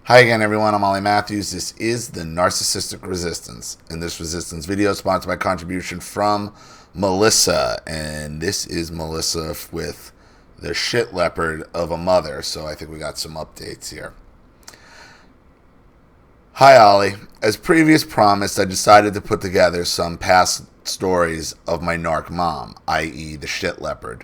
Hi again, everyone. I'm Ollie Matthews. This is the Narcissistic Resistance. And this resistance video is sponsored by contribution from Melissa. And this is Melissa with the shit leopard of a mother. So I think we got some updates here. Hi, Ollie. As previous promised, I decided to put together some past stories of my narc mom, i.e. the shit leopard.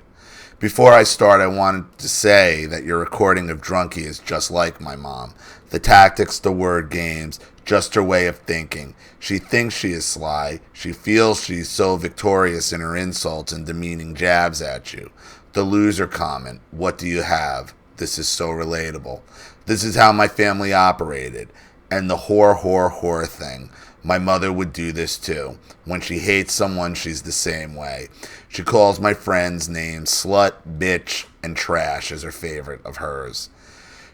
Before I start, I wanted to say that your recording of Drunkie is just like my mom. The tactics, the word games, just her way of thinking. She thinks she is sly. She feels she's so victorious in her insults and demeaning jabs at you. The loser comment, what do you have? This is so relatable. This is how my family operated. And the whore thing. My mother would do this too. When she hates someone, she's the same way. She calls my friends names slut, bitch, and trash as her favorite of hers.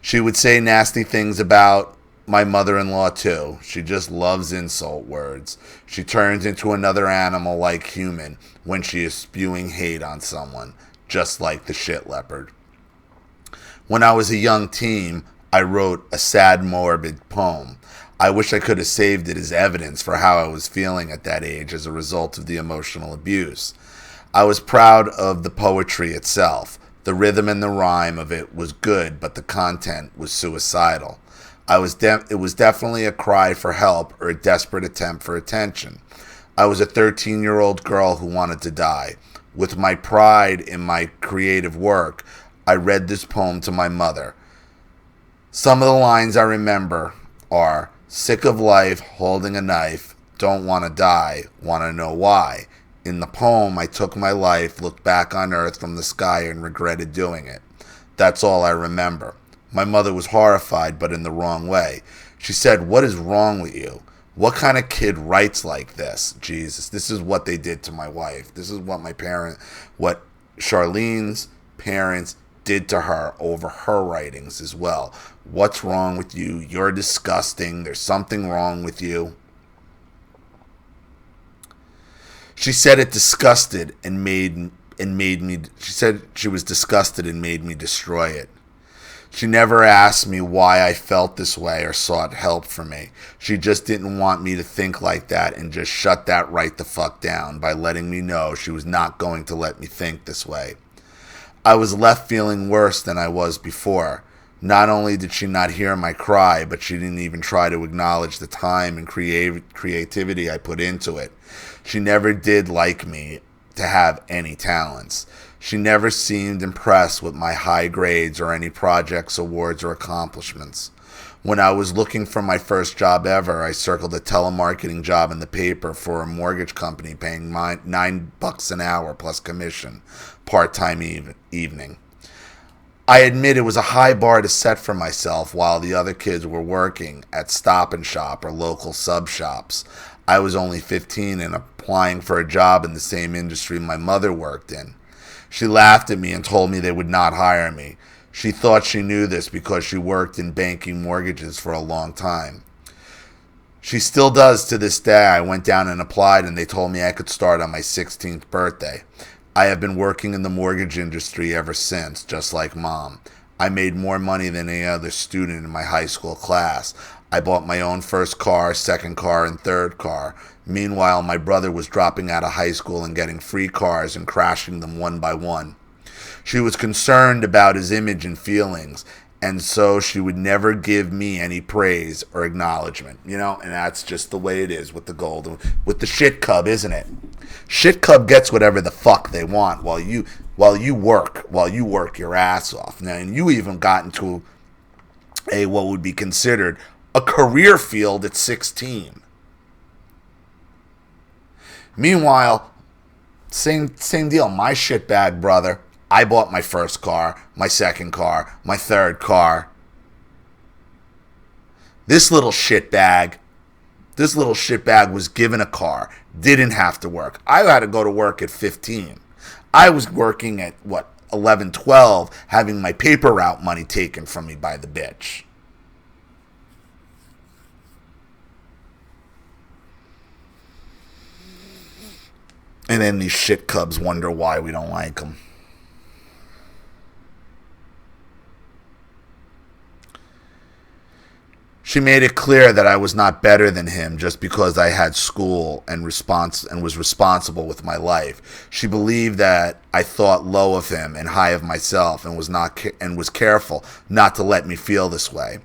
She would say nasty things about my mother-in-law too. She just loves insult words. She turns into another animal like human when she is spewing hate on someone, just like the shit leopard. When I was a young teen, I wrote a sad, morbid poem. I wish I could have saved it as evidence for how I was feeling at that age as a result of the emotional abuse. I was proud of the poetry itself. The rhythm and the rhyme of it was good, but the content was suicidal. It was definitely a cry for help or a desperate attempt for attention. I was a 13-year-old girl who wanted to die. With my pride in my creative work, I read this poem to my mother. Some of the lines I remember are, sick of life, holding a knife, don't want to die, want to know why. In the poem, I took my life, looked back on earth from the sky, and regretted doing it. That's all I remember. My mother was horrified, but in the wrong way. She said, what is wrong with you? What kind of kid writes like this? Jesus, this is what they did to my wife. This is what what Charlene's parents did to her over her writings as well. What's wrong with you? You're disgusting. There's something wrong with you. She said it disgusted and made me. She said she was disgusted and made me destroy it. She never asked me why I felt this way or sought help from me. She just didn't want me to think like that and just shut that right the fuck down by letting me know she was not going to let me think this way. I was left feeling worse than I was before. Not only did she not hear my cry, but she didn't even try to acknowledge the time and creativity I put into it. She never did like me to have any talents. She never seemed impressed with my high grades or any projects, awards, or accomplishments. When I was looking for my first job ever, I circled a telemarketing job in the paper for a mortgage company paying $9 an hour plus commission, part-time evening. I admit it was a high bar to set for myself while the other kids were working at Stop and Shop or local sub shops. I was only 15 and applying for a job in the same industry my mother worked in. She laughed at me and told me they would not hire me. She thought she knew this because she worked in banking mortgages for a long time. She still does to this day. I went down and applied and they told me I could start on my 16th birthday. I have been working in the mortgage industry ever since, just like Mom. I made more money than any other student in my high school class. I bought my own first car, second car, and third car. Meanwhile, my brother was dropping out of high school and getting free cars and crashing them one by one. She was concerned about his image and feelings, and so she would never give me any praise or acknowledgement. And that's just the way it is with the shit cub, isn't it? Shit cub gets whatever the fuck they want while you work your ass off. Now, and you even got into what would be considered a career field at 16. Meanwhile, same deal. My shitbag brother, I bought my first car, my second car, my third car. This little shitbag was given a car, didn't have to work. I had to go to work at 15. I was working at, 11, 12, having my paper route money taken from me by the bitch. And then these shit cubs wonder why we don't like them. She made it clear that I was not better than him just because I had school and was responsible with my life. She believed that I thought low of him and high of myself and was careful not to let me feel this way.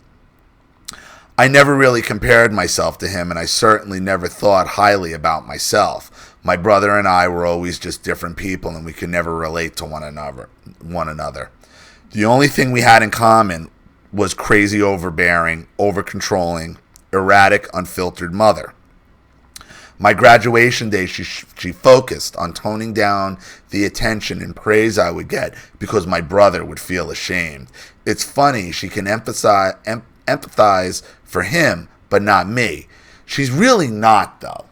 I never really compared myself to him, and I certainly never thought highly about myself. My brother and I were always just different people, and we could never relate to one another. The only thing we had in common was crazy, overbearing, over-controlling, erratic, unfiltered mother. My graduation day, she focused on toning down the attention and praise I would get because my brother would feel ashamed. It's funny, she can empathize for him, but not me. She's really not, though.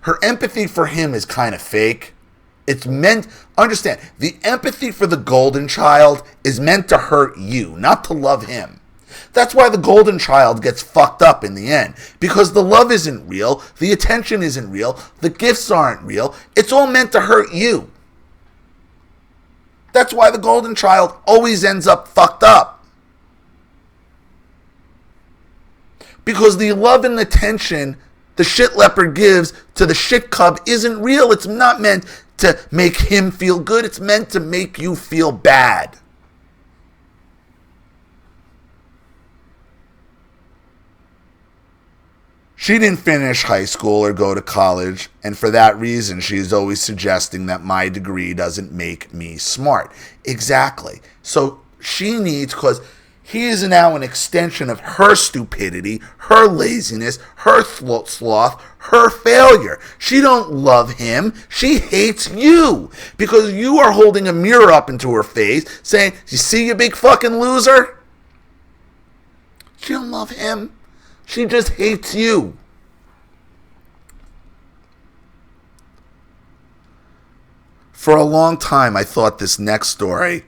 Her empathy for him is kind of fake. It's meant, understand, the empathy for the golden child is meant to hurt you, not to love him. That's why the golden child gets fucked up in the end, because the love isn't real, the attention isn't real, the gifts aren't real. It's all meant to hurt you. That's why the golden child always ends up fucked up. Because the love and attention the shit leopard gives to the shit cub isn't real. It's not meant to make him feel good. It's meant to make you feel bad. She didn't finish high school or go to college, and for that reason, she is always suggesting that my degree doesn't make me smart. Exactly. So she needs, because he is now an extension of her stupidity, her laziness, her sloth, her failure. She don't love him. She hates you because you are holding a mirror up into her face saying, "You see, you big fucking loser?" She don't love him. She just hates you. For a long time, I thought this next story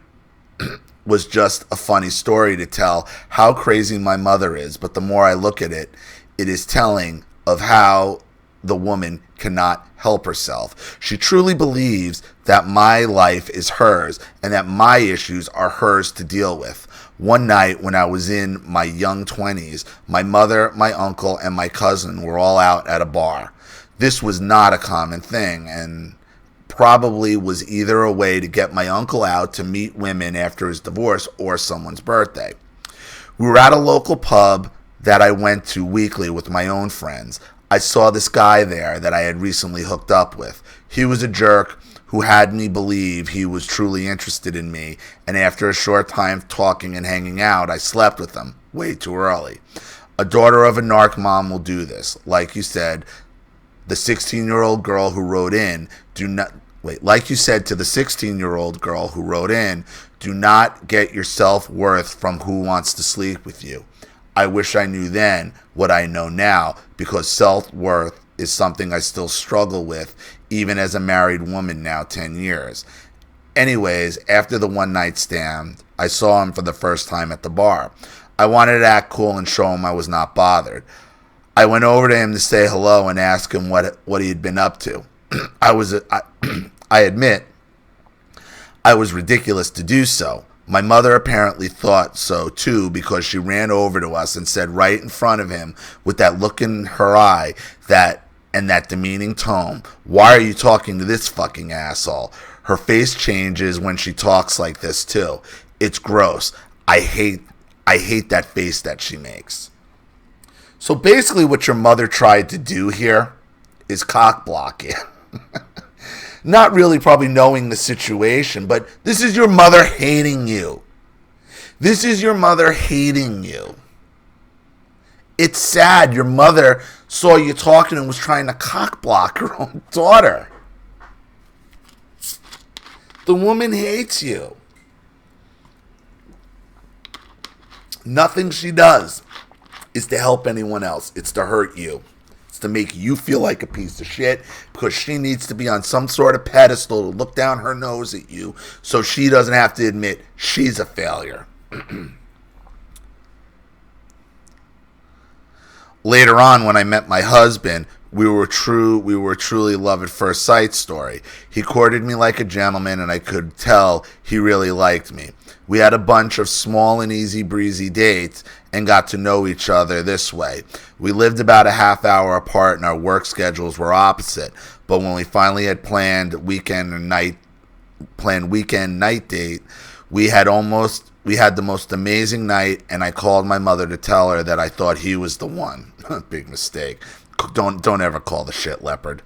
was just a funny story to tell how crazy my mother is. But the more I look at it, it is telling of how the woman cannot help herself. She truly believes that my life is hers and that my issues are hers to deal with. One night when I was in my young 20s, my mother, my uncle, and my cousin were all out at a bar. This was not a common thing, and probably was either a way to get my uncle out to meet women after his divorce or someone's birthday. We were at a local pub that I went to weekly with my own friends. I saw this guy there that I had recently hooked up with. He was a jerk who had me believe he was truly interested in me, and after a short time talking and hanging out, I slept with him way too early. A daughter of a narc mom will do this. Like you said, the 16-year-old girl who wrote in, like you said to the 16-year-old girl who wrote in, do not get your self-worth from who wants to sleep with you. I wish I knew then what I know now, because self-worth is something I still struggle with, even as a married woman now 10 years. Anyways, after the one-night stand, I saw him for the first time at the bar. I wanted to act cool and show him I was not bothered. I went over to him to say hello and ask him what he had been up to. I admit, I was ridiculous to do so. My mother apparently thought so too, because she ran over to us and said right in front of him with that look in her eye and that demeaning tone, "Why are you talking to this fucking asshole?" Her face changes when she talks like this too. It's gross. I hate that face that she makes. So basically what your mother tried to do here is cock block you. Not really probably knowing the situation, but this is your mother hating you. This is your mother hating you. It's sad. Your mother saw you talking and was trying to cock block her own daughter. The woman hates you. Nothing she does is to help anyone else. It's to hurt you. It's to make you feel like a piece of shit, because she needs to be on some sort of pedestal to look down her nose at you so she doesn't have to admit she's a failure. Later on, when I met my husband, We were truly love at first sight story. He courted me like a gentleman, and I could tell he really liked me. We had a bunch of small and easy breezy dates and got to know each other this way. We lived about a half hour apart and our work schedules were opposite. But when we finally had planned weekend night date, we had the most amazing night, and I called my mother to tell her that I thought he was the one. Big mistake. Don't ever call the shit leopard.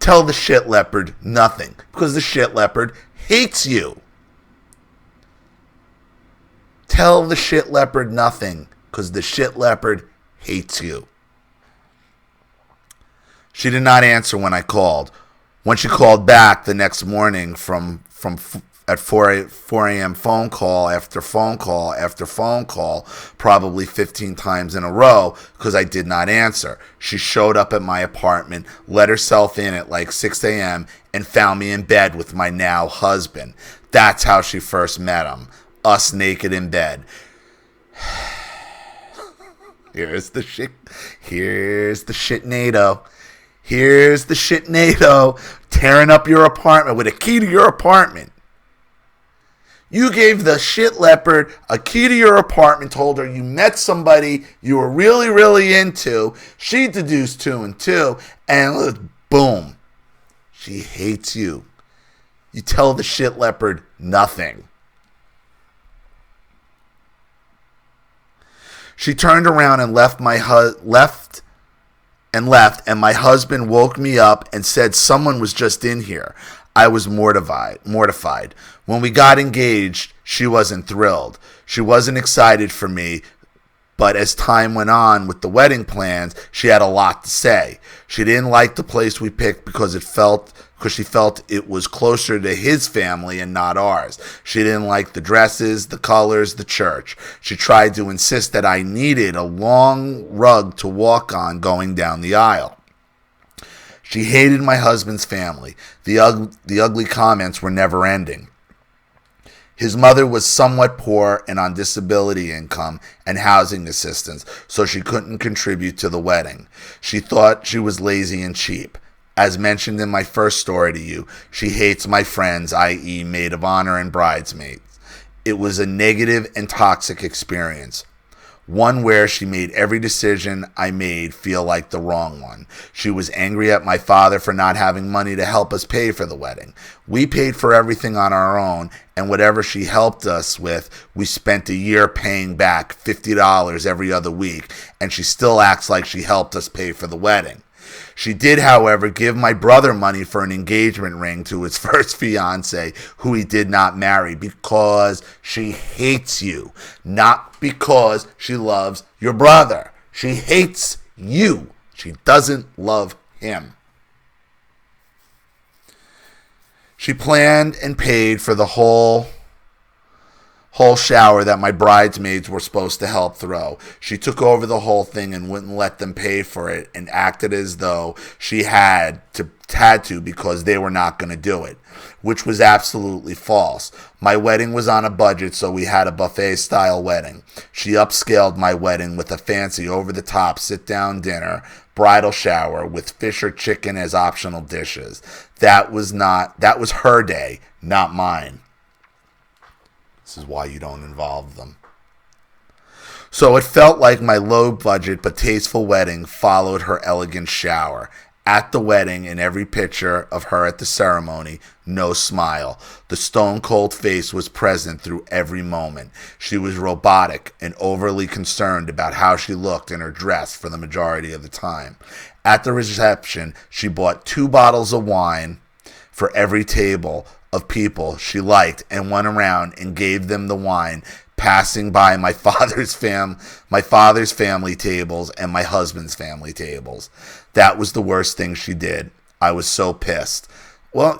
Tell the shit leopard nothing, because the shit leopard hates you. Tell the shit leopard nothing, because the shit leopard hates you. She did not answer when I called. When she called back the next morning at 4 a.m. phone call after phone call after phone call, probably 15 times in a row, because I did not answer. She showed up at my apartment, let herself in at like 6 a.m., and found me in bed with my now husband. That's how she first met him. Us naked in bed. Here's the shit NATO. Here's the shit NATO tearing up your apartment with a key to your apartment. You gave the shit leopard a key to your apartment, told her you met somebody you were really, really into. She deduced 2 and 2, and boom. She hates you. You tell the shit leopard nothing. She turned around and left, and my husband woke me up and said someone was just in here. I was mortified. When we got engaged, she wasn't thrilled. She wasn't excited for me, but as time went on with the wedding plans, she had a lot to say. She didn't like the place we picked because she felt it was closer to his family and not ours. She didn't like the dresses, the colors, the church. She tried to insist that I needed a long rug to walk on going down the aisle. She hated my husband's family. The ugly comments were never ending. His mother was somewhat poor and on disability income and housing assistance, so she couldn't contribute to the wedding. She thought she was lazy and cheap. As mentioned in my first story to you, she hates my friends, i.e. maid of honor and bridesmaids. It was a negative and toxic experience. One where she made every decision I made feel like the wrong one. She was angry at my father for not having money to help us pay for the wedding. We paid for everything on our own, and whatever she helped us with, we spent a year paying back $50 every other week, and she still acts like she helped us pay for the wedding. She did, however, give my brother money for an engagement ring to his first fiance, who he did not marry, because she hates you, not because she loves your brother. She hates you. She doesn't love him. She planned and paid for the whole shower that my bridesmaids were supposed to help throw. She took over the whole thing and wouldn't let them pay for it and acted as though she had to because they were not going to do it, which was absolutely false. My wedding was on a budget, so we had a buffet-style wedding. She upscaled my wedding with a fancy over-the-top sit-down dinner, bridal shower with fish or chicken as optional dishes. That was her day, not mine. This is why you don't involve them. So it felt like my low-budget but tasteful wedding followed her elegant shower. At the wedding, in every picture of her at the ceremony, no smile. The stone-cold face was present through every moment. She was robotic and overly concerned about how she looked in her dress for the majority of the time. At the reception, she bought 2 bottles of wine for every table of people she liked and went around and gave them the wine, passing by my father's family tables and my husband's family tables. That was the worst thing she did. I was so pissed. Well,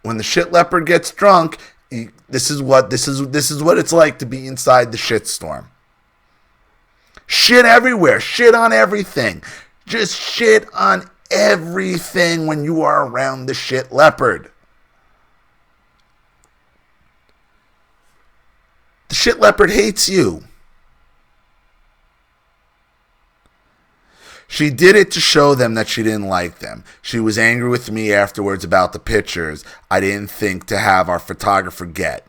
when the shit leopard gets drunk, this is what it's like to be inside the shitstorm. Shit everywhere, shit on everything. Just shit on everything when you are around the shit leopard. The shit leopard hates you. She did it to show them that she didn't like them. She was angry with me afterwards about the pictures I didn't think to have our photographer get.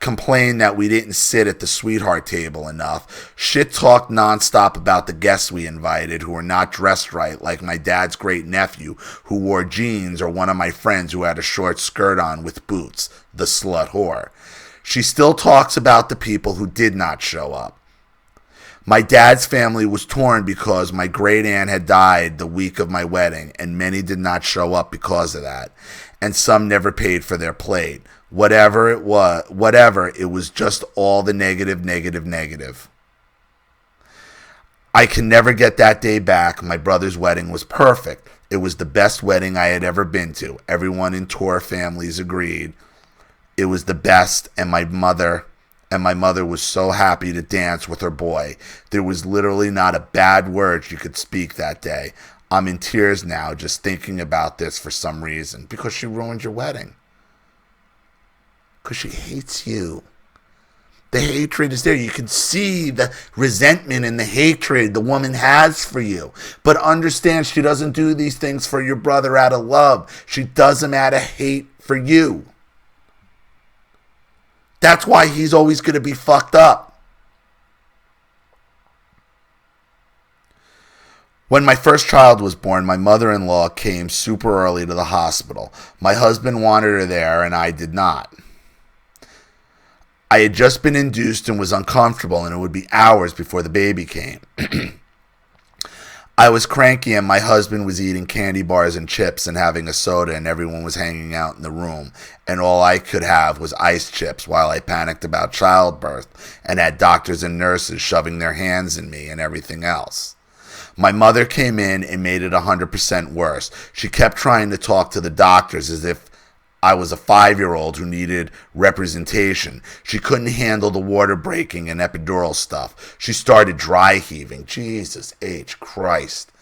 Complained that we didn't sit at the sweetheart table enough. Shit talked nonstop about the guests we invited who were not dressed right, like my dad's great nephew who wore jeans, or one of my friends who had a short skirt on with boots, the slut whore. She still talks about the people who did not show up. My dad's family was torn because my great aunt had died the week of my wedding, and many did not show up because of that, and some never paid for their plate. Whatever, it was just all the negative. I can never get that day back. My brother's wedding was perfect. It was the best wedding I had ever been to. Everyone in Tor families agreed it was the best, and my mother was so happy to dance with her boy. There was literally not a bad word she could speak that day. I'm in tears now just thinking about this for some reason. Because she ruined your wedding. Because she hates you. The hatred is there. You can see the resentment and the hatred the woman has for you. But understand, she doesn't do these things for your brother out of love. She does them out of hate for you. That's why he's always going to be fucked up. When my first child was born, my mother-in-law came super early to the hospital. My husband wanted her there, and I did not. I had just been induced and was uncomfortable, and it would be hours before the baby came. I was cranky, and my husband was eating candy bars and chips and having a soda, and everyone was hanging out in the room, and all I could have was ice chips while I panicked about childbirth and had doctors and nurses shoving their hands in me and everything else. My mother came in and made it 100% worse. She kept trying to talk to the doctors as if I was a 5-year-old who needed representation. She couldn't handle the water breaking and epidural stuff. She started dry heaving. Jesus H. Christ.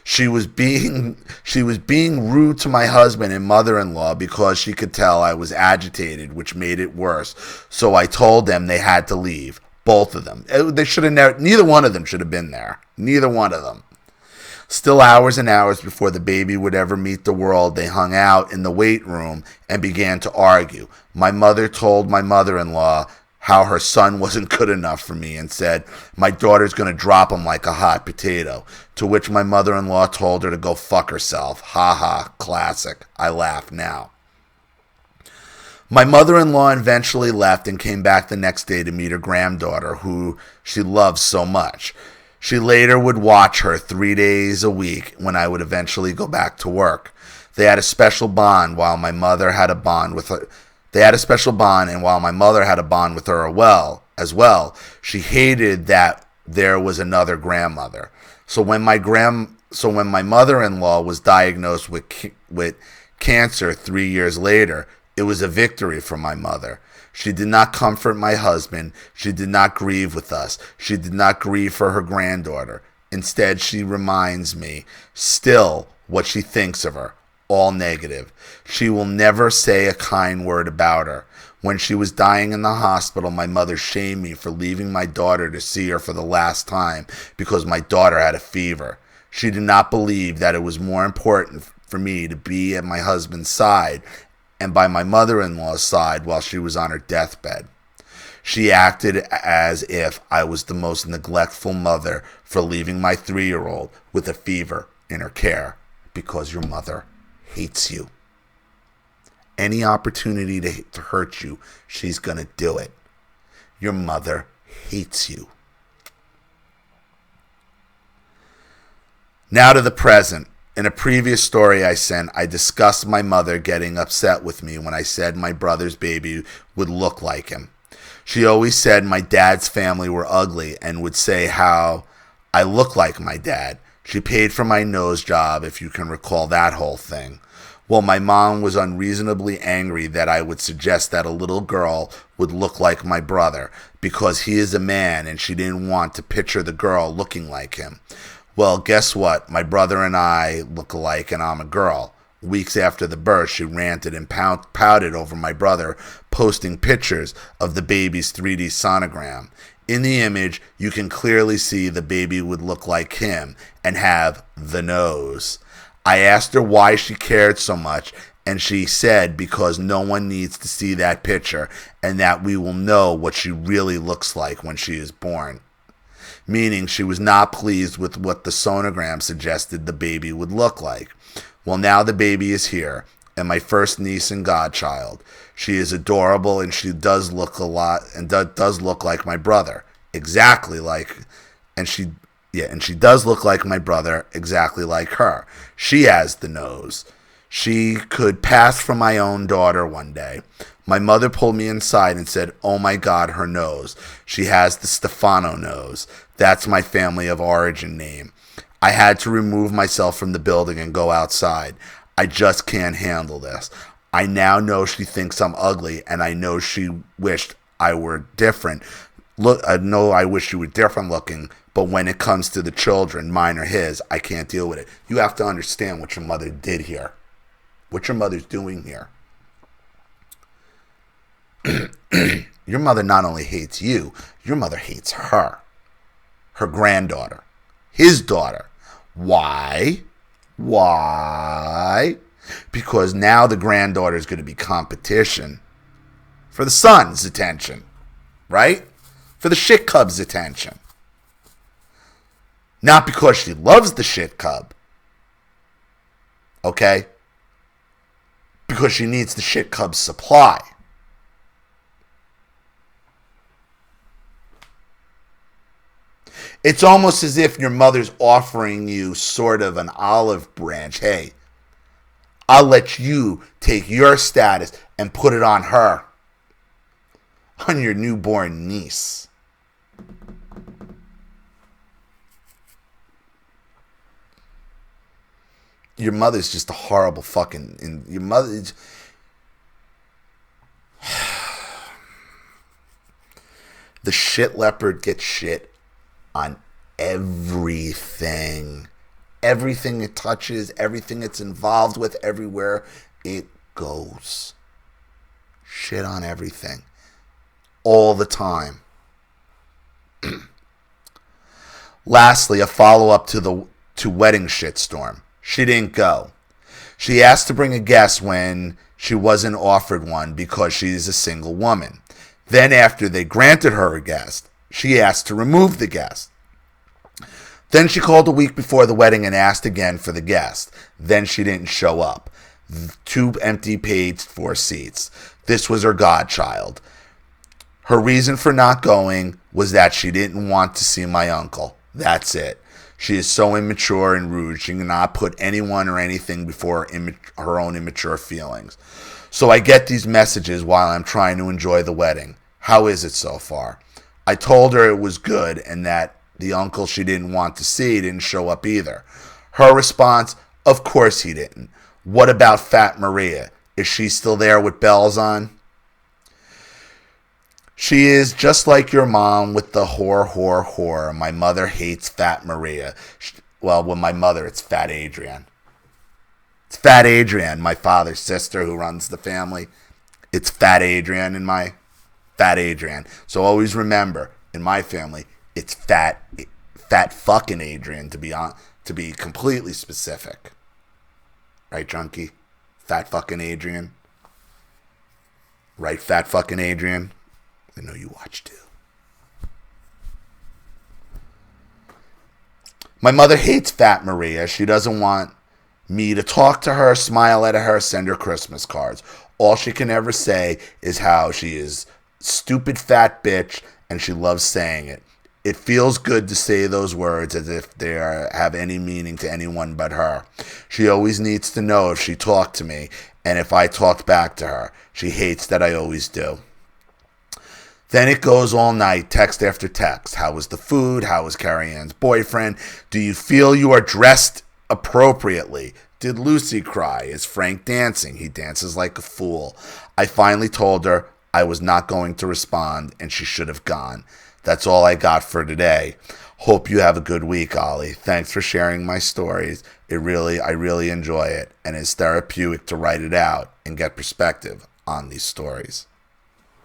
She was being rude to my husband and mother-in-law because she could tell I was agitated, which made it worse. So I told them they had to leave. Both of them. They should have neither one of them should have been there. Neither one of them. Still hours and hours before the baby would ever meet the world, they hung out in the weight room and began to argue. My mother told my mother-in-law how her son wasn't good enough for me and said, my daughter's going to drop him like a hot potato. To which my mother-in-law told her to go fuck herself. Ha ha, classic. I laugh now. My mother-in-law eventually left and came back the next day to meet her granddaughter, who she loves so much. She later would watch her 3 days a week when I would eventually go back to work. They had a special bond while my mother had a bond with her. They had a special bond, and while my mother had a bond with her as well, she hated that there was another grandmother. So when my mother-in-law was diagnosed with cancer 3 years later, it was a victory for my mother. She did not comfort my husband. She did not grieve with us. She did not grieve for her granddaughter. Instead, she reminds me still what she thinks of her, all negative. She will never say a kind word about her. When she was dying in the hospital, my mother shamed me for leaving my daughter to see her for the last time because my daughter had a fever. She did not believe that it was more important for me to be at my husband's side and by my mother-in-law's side while she was on her deathbed. She acted as if I was the most neglectful mother for leaving my 3-year-old with a fever in her care because your mother hates you. Any opportunity to hurt you, she's going to do it. Your mother hates you. Now to the present. In a previous story I sent, I discussed my mother getting upset with me when I said my brother's baby would look like him. She always said my dad's family were ugly and would say how I look like my dad. She paid for my nose job, if you can recall that whole thing. Well, my mom was unreasonably angry that I would suggest that a little girl would look like my brother because he is a man, and she didn't want to picture the girl looking like him. Well, guess what? My brother and I look alike, and I'm a girl. Weeks after the birth, she ranted and pouted over my brother posting pictures of the baby's 3D sonogram. In the image, you can clearly see the baby would look like him and have the nose. I asked her why she cared so much, and she said because no one needs to see that picture and that we will know what she really looks like when she is born. Meaning she was not pleased with what the sonogram suggested the baby would look like. Well, now the baby is here, and my first niece and godchild. She is adorable, and she does look a lot, and does look like my brother, exactly like, and she does look like my brother, exactly like her. She has the nose. She could pass for my own daughter one day. My mother pulled me inside and said, "Oh my God, her nose. She has the Stefano nose. That's my family of origin name." I had to remove myself from the building and go outside. I just can't handle this. I now know she thinks I'm ugly, and I know she wished I were different. Look, I know I wish she were different looking, but when it comes to the children, mine or his, I can't deal with it. You have to understand what your mother did here. What your mother's doing here. Your mother not only hates you, your mother hates her. Her granddaughter. His daughter. Why? Why? Because now the granddaughter is going to be competition for the son's attention. Right? For the shit cub's attention. Not because she loves the shit cub. Okay? Because she needs the shit cub's supply. It's almost as if your mother's offering you sort of an olive branch. Hey, I'll let you take your status and put it on her. On your newborn niece. Your mother's just a horrible fucking... And your mother... The shit leopard gets shit on everything. Everything it touches, everything it's involved with, everywhere it goes. Shit on everything. All the time. Lastly, a follow-up to wedding shitstorm. She didn't go. She asked to bring a guest when she wasn't offered one because she is a single woman. Then after they granted her a guest, she asked to remove the guest. Then she called a week before the wedding and asked again for the guest. Then she didn't show up. 2 empty paid for seats. This was her godchild. Her reason for not going was that she didn't want to see my uncle. That's it. She is so immature and rude, she cannot put anyone or anything before her own immature feelings. So I get these messages while I'm trying to enjoy the wedding. How is it so far? I told her it was good and that the uncle she didn't want to see didn't show up either. Her response, of course he didn't. What about Fat Maria? Is she still there with bells on? She is just like your mom with the whore. My mother hates Fat Maria. Well, with my mother, it's Fat Adrian. It's Fat Adrian, my father's sister who runs the family. It's Fat Adrian and my Fat Adrian. So always remember, in my family, it's fat fucking Adrian to be completely specific. Right, Junkie? Fat fucking Adrian. Right, Fat fucking Adrian? I know you watch too. My mother hates Fat Maria. She doesn't want me to talk to her, smile at her, send her Christmas cards. All she can ever say is how she is stupid fat bitch and she loves saying it. It feels good to say those words as if they have any meaning to anyone but her. She always needs to know if she talked to me and if I talked back to her. She hates that I always do. Then it goes all night, text after text. How was the food? How was Carrie Ann's boyfriend? Do you feel you are dressed appropriately? Did Lucy cry? Is Frank dancing? He dances like a fool. I finally told her I was not going to respond and she should have gone. That's all I got for today. Hope you have a good week, Ollie. Thanks for sharing my stories. I really enjoy it, and it's therapeutic to write it out and get perspective on these stories.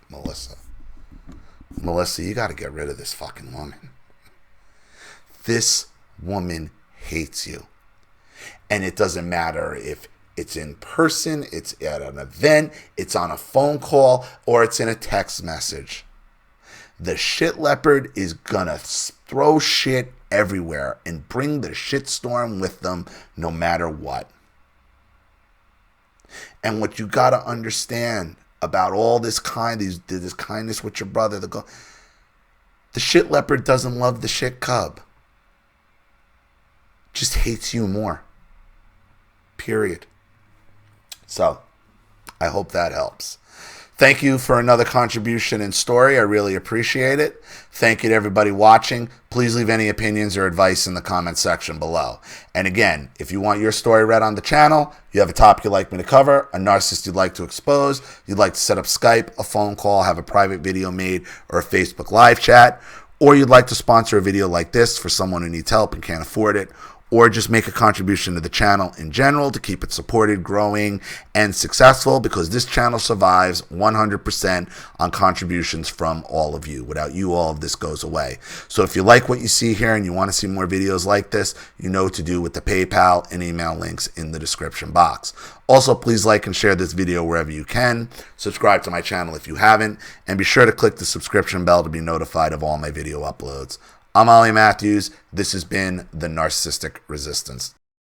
Melissa. Melissa, you got to get rid of this fucking woman. This woman hates you. And it doesn't matter if it's in person, it's at an event, it's on a phone call, or it's in a text message. The shit leopard is gonna throw shit everywhere and bring the shitstorm with them no matter what. And what you gotta understand about all this this kindness with your brother, the shit leopard doesn't love the shit cub. Just hates you more. Period. So, I hope that helps. Thank you for another contribution and story. I really appreciate it. Thank you to everybody watching. Please leave any opinions or advice in the comment section below. And again, if you want your story read on the channel, you have a topic you'd like me to cover, a narcissist you'd like to expose, you'd like to set up Skype, a phone call, have a private video made, or a Facebook live chat, or you'd like to sponsor a video like this for someone who needs help and can't afford it, or just make a contribution to the channel in general to keep it supported, growing, and successful, because this channel survives 100% on contributions from all of you. Without you, all of this goes away. So if you like what you see here and you want to see more videos like this, you know what to do with the PayPal and email links in the description box. Also, please like and share this video wherever you can. Subscribe to my channel if you haven't, and be sure to click the subscription bell to be notified of all my video uploads. I'm Ollie Matthews. This has been the Narcissistic Resistance.